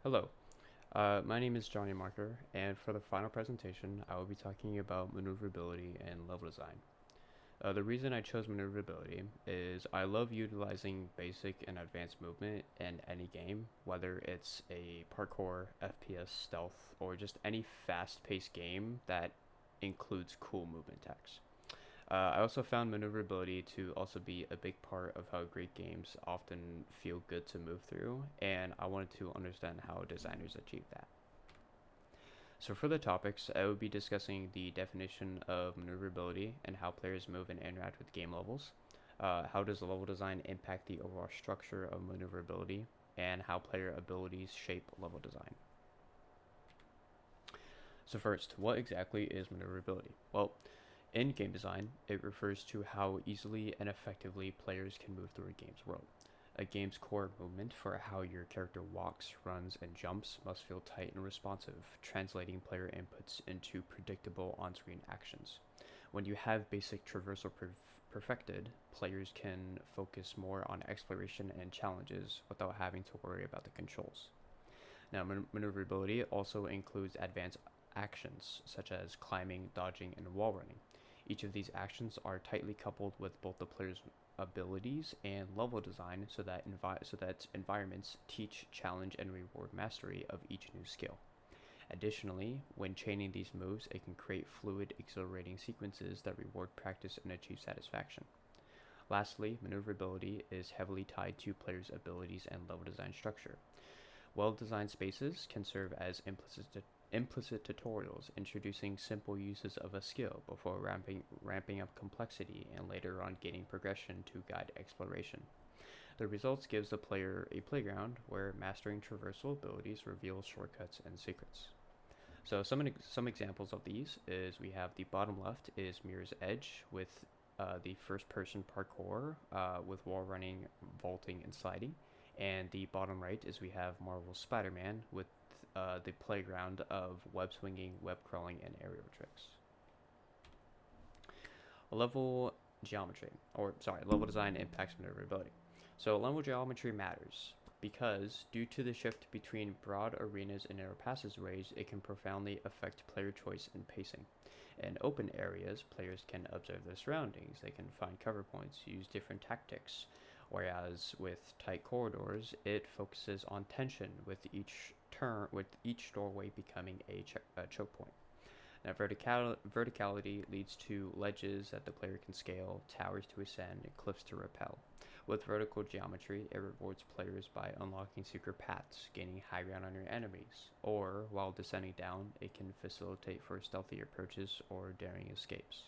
Hello, my name is Johnny Marker, and for the final presentation, I will be talking about maneuverability and level design. The reason I chose maneuverability is I love utilizing basic and advanced movement in any game, whether it's a parkour, FPS, stealth, or just any fast-paced game that includes cool movement techs. I also found maneuverability to also be a big part of how great games often feel good to move through, and I wanted to understand how designers achieve that. So for the topics, I will be discussing the definition of maneuverability and how players move and interact with game levels. How does level design impact the overall structure of maneuverability, and how player abilities shape level design. So first, what exactly is maneuverability? Well, in game design, it refers to how easily and effectively players can move through a game's world. A game's core movement for how your character walks, runs, and jumps must feel tight and responsive, translating player inputs into predictable on-screen actions. When you have basic traversal perfected, players can focus more on exploration and challenges without having to worry about the controls. Now, maneuverability also includes advanced actions such as climbing, dodging, and wall running. Each of these actions are tightly coupled with both the player's abilities and level design so that environments teach, challenge, and reward mastery of each new skill. Additionally, when chaining these moves, it can create fluid, exhilarating sequences that reward practice and achieve satisfaction. Lastly, maneuverability is heavily tied to players' abilities and level design structure. Well-designed spaces can serve as implicit tutorials, introducing simple uses of a skill before ramping up complexity and later on gaining progression to guide exploration. The results gives the player a playground where mastering traversal abilities reveals shortcuts and secrets. So some examples of these is we have the bottom left is Mirror's Edge with the first person parkour with wall running, vaulting, and sliding. And the bottom right is we have Marvel's Spider-Man with the playground of web swinging, web crawling, and aerial tricks. Level geometry, or sorry, level design impacts maneuverability. So level geometry matters because due to the shift between broad arenas and narrow passageways, it can profoundly affect player choice and pacing. In open areas, players can observe their surroundings, they can find cover points, use different tactics, whereas with tight corridors, it focuses on tension with each doorway becoming a choke point. Now, verticality leads to ledges that the player can scale, towers to ascend, and cliffs to rappel. With vertical geometry, it rewards players by unlocking secret paths, gaining high ground on your enemies, or while descending down, it can facilitate for stealthy approaches or daring escapes.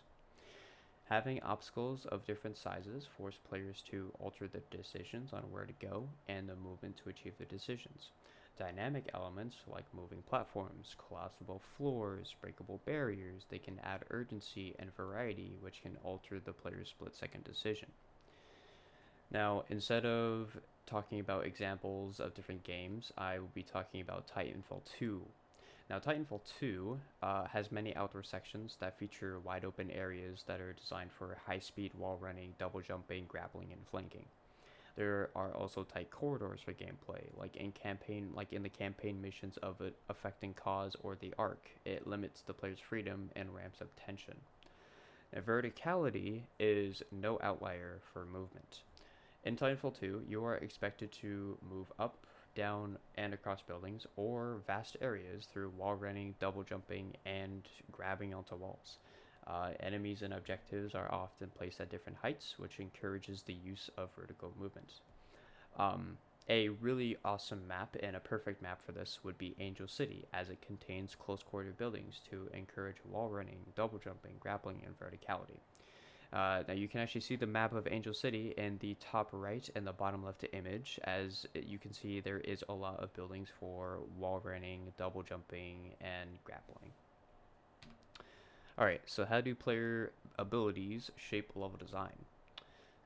Having obstacles of different sizes force players to alter their decisions on where to go and the movement to achieve their decisions. Dynamic elements like moving platforms, collapsible floors, breakable barriers, they can add urgency and variety, which can alter the player's split-second decision. Now, instead of talking about examples of different games, I will be talking about Titanfall 2. Now, Titanfall 2 has many outdoor sections that feature wide open areas that are designed for high speed wall running, double jumping, grappling, and flanking. There are also tight corridors for gameplay, like in the campaign missions of it affecting cause or the arc. It limits the player's freedom and ramps up tension. Now, verticality is no outlier for movement. In Titanfall 2, you are expected to move up, down, and across buildings or vast areas through wall running, double jumping, and grabbing onto walls. Enemies and objectives are often placed at different heights, which encourages the use of vertical movement. Um, a really awesome map and a perfect map for this would be Angel City, as it contains close quarter buildings to encourage wall running, double jumping, grappling, and verticality. Now you can actually see the map of Angel City in the top right and the bottom left image. As you can see, there is a lot of buildings for wall running, double jumping, and grappling. Alright, so how do player abilities shape level design?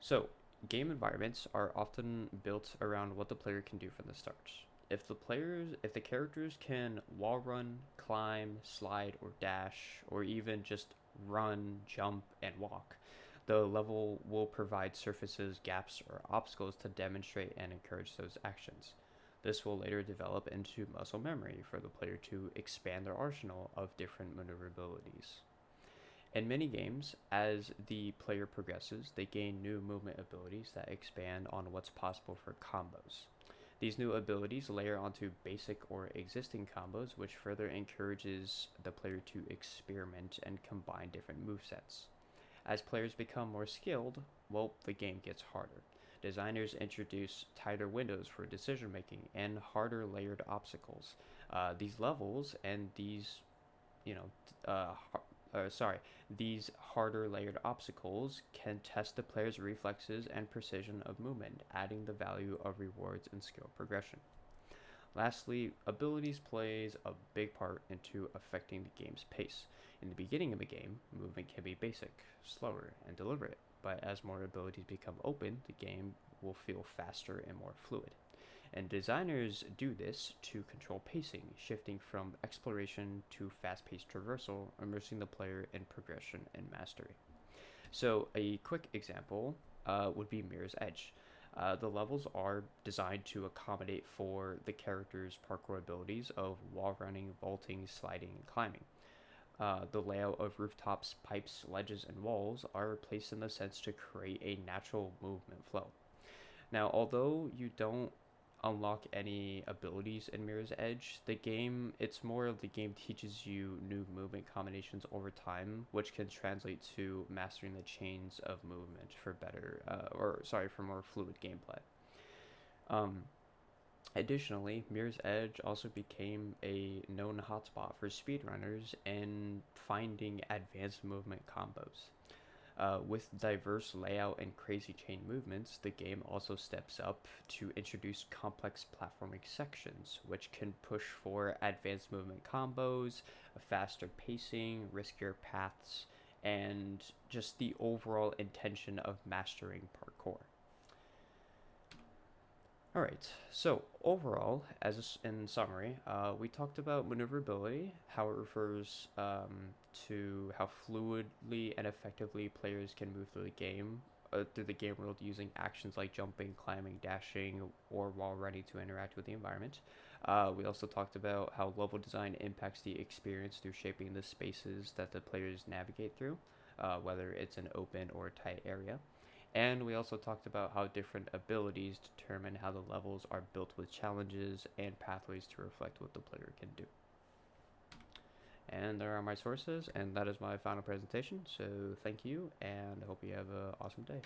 So, game environments are often built around what the player can do from the start. If the characters can wall run, climb, slide, or dash, or even just run, jump, and walk, the level will provide surfaces, gaps, or obstacles to demonstrate and encourage those actions. This will later develop into muscle memory for the player to expand their arsenal of different maneuverabilities. In many games, as the player progresses, they gain new movement abilities that expand on what's possible for combos. These new abilities layer onto basic or existing combos, which further encourages the player to experiment and combine different movesets. As players become more skilled, well, the game gets harder. Designers introduce tighter windows for decision making and harder layered obstacles. These levels and these, you know, uh, sorry, these harder layered obstacles can test the player's reflexes and precision of movement, adding the value of rewards and skill progression. Lastly, abilities plays a big part into affecting the game's pace. In the beginning of a game, movement can be basic, slower, and deliberate, but as more abilities become open, the game will feel faster and more fluid. And designers do this to control pacing, shifting from exploration to fast paced traversal, immersing the player in progression and mastery. So, a quick example would be Mirror's Edge. The levels are designed to accommodate for the character's parkour abilities of wall running, vaulting, sliding, and climbing. The layout of rooftops, pipes, ledges, and walls are placed in the sense to create a natural movement flow. Now, although you don't unlock any abilities in Mirror's Edge, it's more of the game teaches you new movement combinations over time, which can translate to mastering the chains of movement for for more fluid gameplay. Um, Additionally, Mirror's Edge also became a known hotspot for speedrunners and finding advanced movement combos. With diverse layout and crazy chain movements, the game also steps up to introduce complex platforming sections, which can push for advanced movement combos, a faster pacing, riskier paths, and just the overall intention of mastering parkour. All right. So overall, in summary, we talked about maneuverability, how it refers to how fluidly and effectively players can move through the game world using actions like jumping, climbing, dashing, or wall running to interact with the environment. We also talked about how level design impacts the experience through shaping the spaces that the players navigate through, whether it's an open or tight area. And we also talked about how different abilities determine how the levels are built with challenges and pathways to reflect what the player can do. And there are my sources, and that is my final presentation. So thank you, and I hope you have an awesome day.